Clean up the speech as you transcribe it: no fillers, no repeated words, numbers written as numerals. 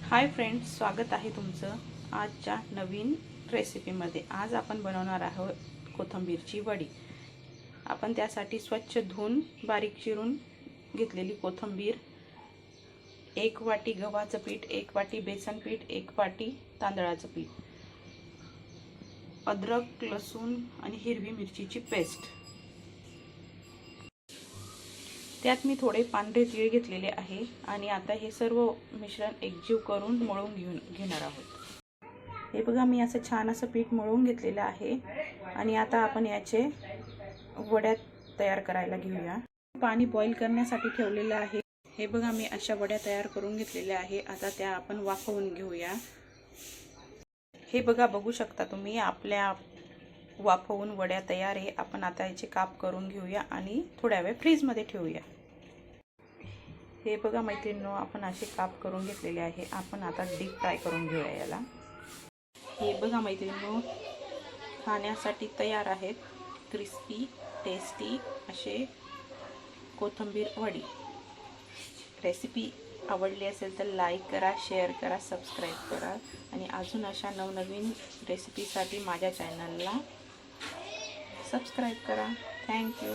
Hi friends, स्वागत आहे तुमचं आजच्या नवीन रेसिपीमध्ये। आज आपण बनवणार आहोत कोथिंबीरची वडी। आपण त्यासाठी स्वच्छ धुवून बारीक चिरून घेतलेली कोथिंबीर, 1 वाटी गव्हाचं पीठ, 1 वाटी बेसन पीठ, 1 वाटी तांदळाचं पीठ, अद्रक, लसूण आणि हिरवी मिरचीची पेस्ट। त्यात मी थोडे पांढरे तीळ घेतलेले आहे आणि आता हे सर्व मिश्रण एकजीव करून मळून घेणार आहोत। हे बघा, मी असं छान असं पीठ मळून घेतलेलं आहे आणि आता आपण याचे वड्या तयार करायला घेऊया। पाणी बॉईल करण्यासाठी ठेवलेलं आहे। हे बघा, मी अशा वड्या तयार करून घेतलेल्या आहे। आता त्या आपण वाफवून घेऊया। हे बघा, बघू शकता तुम्ही, आपल्या वाफवून वड्या तयार आहे। आपण आता याचे काप करून घेऊया आणि थोड्या वेळ फ्रीज मध्ये ठेवूया। हे बघा मैत्रिणींनो, आपण असे काप करून घेतलेले आहे। आपण आता डीप फ्राय करून घेऊया याला। हे बघा मैत्रिणींनो, खाण्यासाठी तयार आहेत क्रिस्पी टेस्टी असे कोथिंबीर वडी। रेसिपी आवडली असेल तर लाईक करा, शेअर करा, सबस्क्राईब करा आणि अजून अशा नवनवीन रेसिपीसाठी माझ्या चॅनलला सबस्क्राईब करा। थँक्यू।